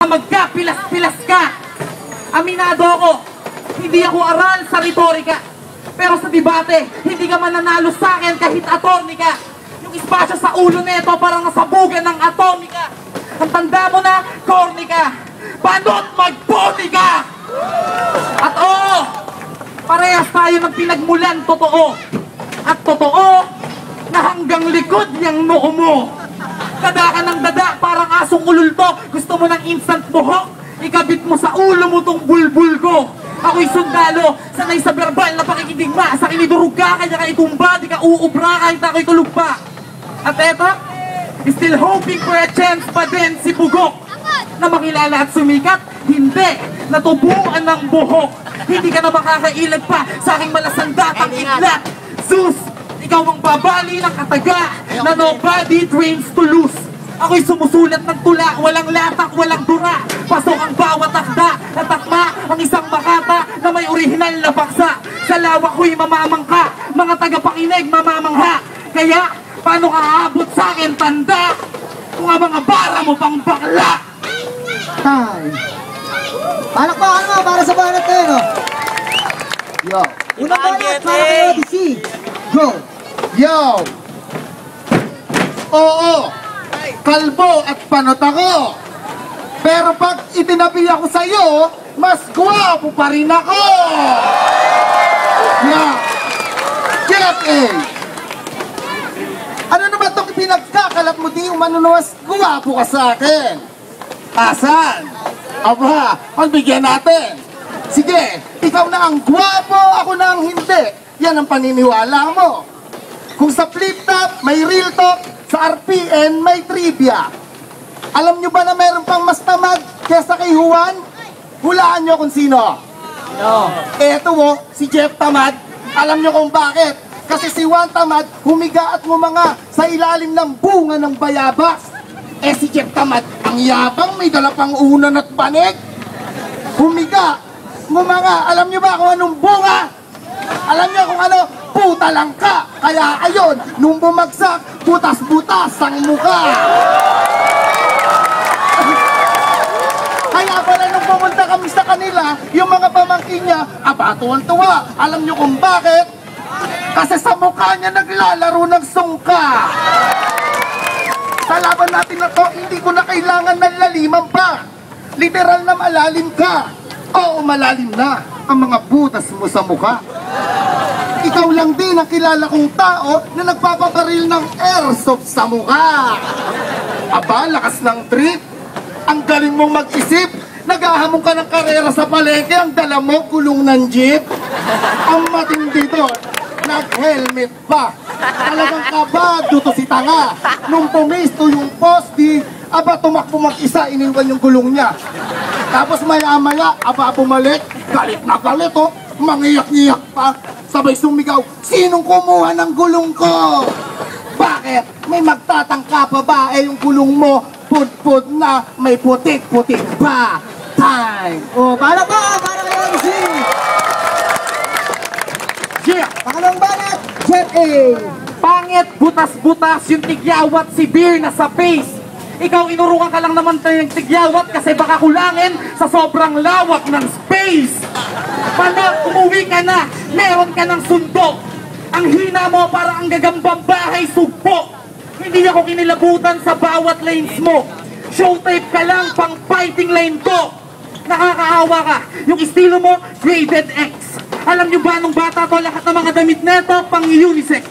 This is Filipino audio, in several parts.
Magka-pilas-pilas ka. Aminado ako, hindi ako aral sa retorika. Pero sa debate, hindi ka mananalo sa akin kahit attorney ka. Yung espasyo sa ulo nito parang nasabugan ng atomika. Ang tanda mo na, corny ka. Paano't magponi ka? At oo, parehas tayo ng pinagmulan totoo. At totoo, na hanggang likod niyang noo mo. Dada ka ng dada, parang asong ululto. Gusto mo ng instant buhok? Ikabit mo sa ulo mo tong bulbul ko. Ako'y sundalo, sanay sa verbal na pakikidigma. Sa kinidurog ka, kanya ka itumba. Di ka uubra kahit ako'y kulugpa. At eto, still hoping for a chance pa din si Bugok na makilala at sumikat. Hindi, natubuan ng buhok. Hindi ka na makakailag pa sa aking malasandatang idlat. Sus! Ikaw ang babali ng kataga na nobody trains to lose. Ako'y sumusulat ng tula, walang latak, walang dura. Pasok ang bawat akda, natakma ang isang makata na may orihinal na paksa. Sa lawak ko'y mamamangka, mga tagapakinig mamamangha. Kaya, paano ka aabot sa akin, tanda? Kung ang mga bara mo pang bakla. Time. Palakpakan mo para sa banat kayo, no? Yo. Unang banat para kayo, DC. Go. Yo! Oo! Kalbo at panot ako! Pero pag itinabi ako sa'yo, mas guwapo pa rin ako! Yeah! Get it! Ano naman itong pinagkakalat mo di umano na mas guwapo ka sa akin? Asan? Aba, pagbigyan natin! Sige, ikaw na ang guwapo, ako na ang hindi! Yan ang paniniwala mo! Kung sa flip top, may real talk, sa RPN, may trivia. Alam nyo ba na mayroon pang mas tamad kesa kay Juan? Hulaan nyo kung sino. No. Eto mo, si Jeff Tamad. Alam nyo kung bakit? Kasi si Juan Tamad, humiga at ngumanga sa ilalim ng bunga ng bayabas. Eh si Jeff Tamad, ang yabang, may dala pang unan at banig. Humiga, ngumanga, alam nyo ba kung anong bunga? Alam nyo kung ano? Puta lang ka! Kaya ayon, nung bumagsak, butas-butas ang mukha! Kaya pala nung pumunta kami sa kanila, yung mga pamangkin niya, aba, tuwan-tuwa. Alam nyo kung bakit? Kasi sa mukha niya naglalaro ng sungka! Sa laban natin na to, hindi ko na kailangan ng laliman pa! Literal na malalim ka! Oo, malalim na ang mga butas mo sa mukha! Ikaw lang din ang kilala kong tao na nagpapabaril ng airsoft sa mukha. Aba, lakas ng trip. Ang galing mong mag-isip. Naghahamon ka ng karera sa palengke, ang dala mo gulong ng jeep. Ang matindi doon, nag-helmet pa. Talagang kabado to si tanga. Nung pumisto yung poste, aba tumakbo mag-isa, iniwan yung gulong niya. Tapos maya-maya, aba bumalik, galit na galit oh. Mangiyak-iyak pa. Sabay sumigaw, sinong kumuha ng gulong ko? Bakit? May magtatangka pa ba? Eh yung gulong mo, pud-pud na, may putik-putik pa. Time! O, para ba? Para kayo, DC. Yeah! Pangalawang banat, Jet A. Pangit, butas-butas yung tigyawat si Beer na sa face. Ikaw inurukan ka lang naman tayo ng tigyawat kasi baka kulangin sa sobrang lawak ng space. Panak, umuwi ka na, meron ka ng sundo. Ang hina mo para ang gagambang bahay sugpo. Hindi ako kinilabutan sa bawat lanes mo. Showtape ka lang, pang fighting lane ko. Nakakaawa ka, yung estilo mo, graded X. Alam nyo ba nung bata to, lahat ng mga damit neto, pang unisex.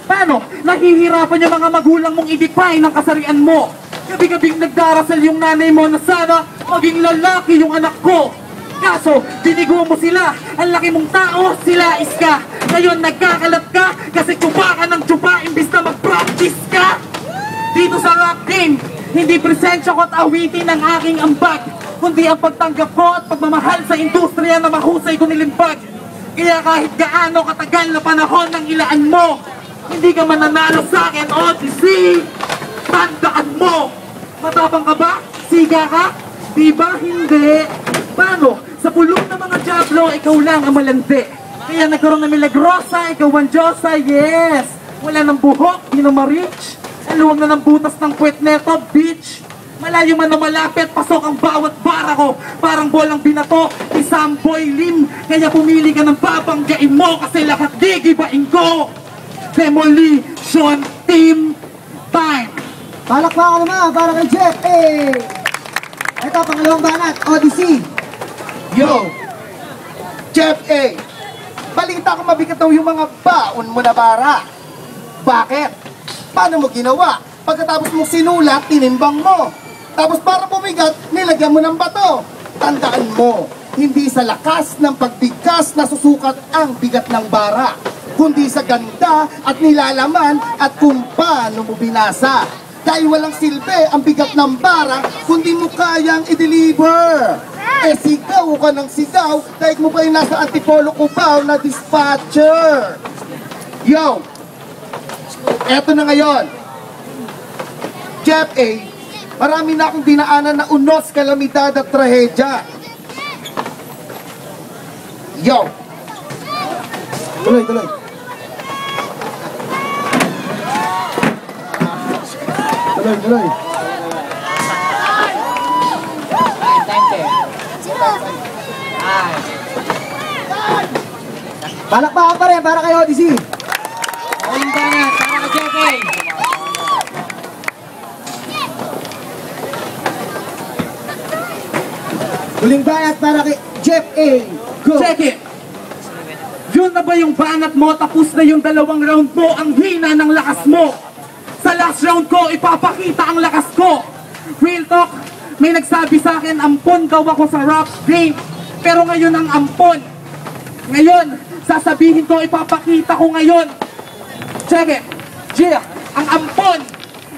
Paano? Nahihirapan yung mga magulang mong i-define ng kasarian mo. Gabi-gabing nagdarasal yung nanay mo na sana maging lalaki yung anak ko. Kaso, dinigo mo sila. Ang laki mong tao, sila iska. Ngayon nagkakalat ka kasi tsupa ka ng tsupa imbis na mag-practice ka. Dito sa rap game, hindi presensya ko at awitin ng aking ambag, kundi ang pagtanggap ko at pagmamahal sa industriya na mahusay ko nilimpag. Kaya kahit gaano katagal na panahon ng ilaan mo, hindi ka mananalo sa akin, Odyssey. Tandaan mo! Matapang ka ba? Siga ka? Diba? Hindi. Paano? Sa pulong ng mga Diablo, ikaw lang ang malandi. Kaya nagkaroon ng Milagrosa, ikaw ang Diyosa, yes! Wala ng buhok, di na ma-reach. Ang luwag na ng butas ng puwet neto, bitch! Malayo man na malapit, pasok ang bawat bara ko. Parang bolang binato, isang boy lim. Kaya pumili ka ng babanggain mo kasi lahat gigibain ko. Demolition Team Time! Palakpakan naman para kay Jeff A. Ito, pangalawang banat, Odyssey. Yo! Jeff A. Balita ko mabigat daw yung mga baon mo na bara. Bakit? Paano mo ginawa? Pagkatapos mong sinulat, tinimbang mo. Tapos para bumigat, nilagyan mo ng bato. Tandaan mo, hindi sa lakas ng pagbigkas nasusukat ang bigat ng bara, kundi sa ganda at nilalaman at kung paano mo binasa. Dahil walang silbi ang bigat ng bara, kundi mo kayang i-deliver. Eh sigaw ka ng sigaw, dahil mo pa yung nasa antipolo kubaw na dispatcher. Yo! Eto na ngayon. Jeff A, marami na akong dinaanan na unos, kalamidad at trahedya. Yo! Tuloy, tuloy. Tuloy, tuloy. Palakpakan pa rin para kay Odyssey. Uling banat, para ka Jeff A. Huling banat para kay Jeff A. Go! Check it! Yun na ba yung banat mo? Tapos na yung dalawang round mo. Ang hina ng lakas mo. Sa last round ko, ipapakita ang lakas ko. Real talk, may nagsabi sa akin, ampon daw ako sa rap game. Pero ngayon ang ampon. Ngayon, sasabihin ko, ipapakita ko ngayon. Check it! Gia, ang ampon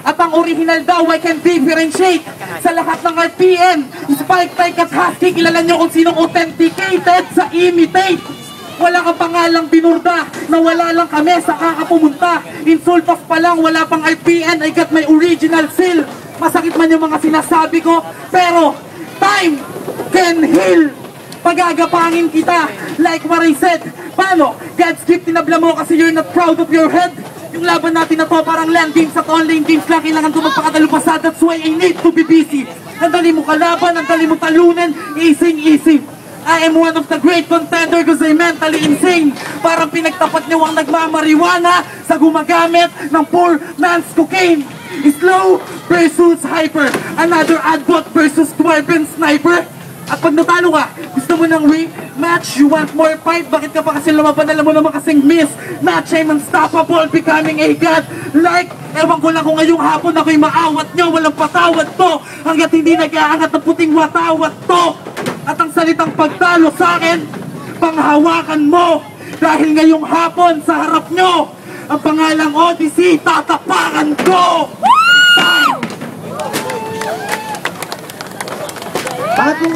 at ang original daw, I can differentiate sa lahat ng RPM. Spike, Tyke at Husky, kilala nyo kung sinong authenticated sa imitate. Wala kang pangalang binurda, na wala lang kami sa kakapumunta. Insultos pa lang, wala pang RPN, I got my original seal. Masakit man yung mga sinasabi ko, pero time can heal. Pagagapangin kita, like what I said. Paano? God's gift, tinabla mo kasi you're not proud of your head. Yung laban natin na to parang land games at online games lang. Kailangan ko magpakadalupasad, that's why I need to be busy. Ang dali mo kalaban, ang dali mo talunan, easy. I am one of the great contender because I'm mentally insane. Parang pinagtapat niyo ang nagmamariwana sa gumagamit ng poor man's cocaine. Slow versus hyper. Another adbot versus 12 sniper. At pag natalo ka, gusto mo ng rematch, you want more fight, bakit ka pa kasi lumaban, alam mo naman kasing miss. Match, I'm unstoppable, becoming a god. Like, ewan ko lang kung ngayong hapon ako'y maawat nyo, walang patawad to. Hanggat hindi nag-aangat ng puting watawat to. At ang salitang pagtalo sa akin, panghawakan mo. Dahil ngayong hapon sa harap nyo, ang pangalang Odyssey, tatapakan ko! Time!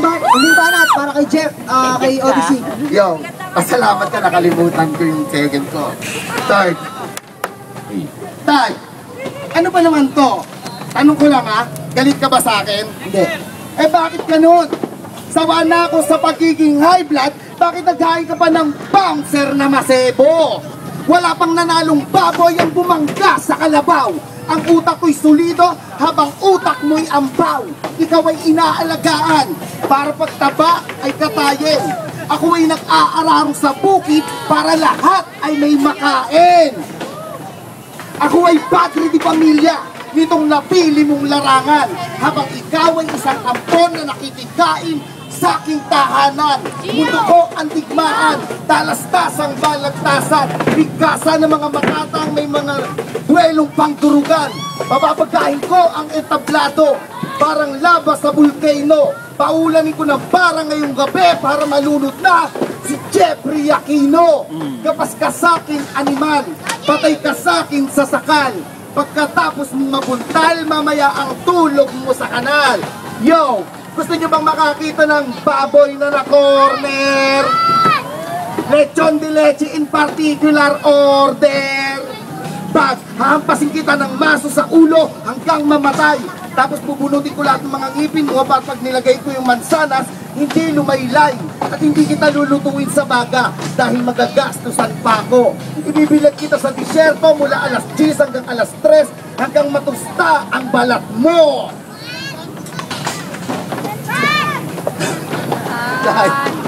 Huling banat para kay Jeff, kay Odyssey. Yo, pasalamat ka, nakalimutan ko yung second ko. Third. Tay, ano ba naman to? Tanong ko lang ha, galit ka ba sa akin? Hindi. Eh bakit ganun? Sawa na ako sa pagiging high blood, bakit naghain ka pa ng bouncer na masebo? Wala pang nanalong baboy ang bumangga sa kalabaw. Ang utak ko'y solido habang utak mo'y ambaw. Ikaw ay inaalagaan para pagtaba ay katayin. Ako ay nag-aararo sa bukid para lahat ay may makain. Ako ay padre di pamilya nitong napili mong larangan habang ikaw ay isang ampon na nakikikain sa aking tahanan. Mundo ko ang digmaan, talastasang balagtasan, bigkasan ng mga makatang may mga duelong pangdurugan. Bababagahin ko ang entablado, parang laba sa volcano. Paulanin ko ng parang ngayong gabi para malunod na si Jeffrey Aquino. Kapas ka sa'kin animal, patay ka sa'kin sa sakal. Pagkatapos mong mabuntal, mamaya ang tulog mo sa kanal. Yo! Gusto nyo bang makakita ng baboy na na-corner? Lechon de leche in particular order. Pag hahampasin kita ng maso sa ulo hanggang mamatay. Tapos bubunutin ko lahat ng mga ngipin mo para pag nilagay ko yung mansanas, hindi lumaylay. At hindi kita lulutuin sa baga dahil magagastusan pa ako. Ibibilag kita sa disyerto mula alas 10 hanggang alas 3 hanggang matusta ang balat mo. Dahil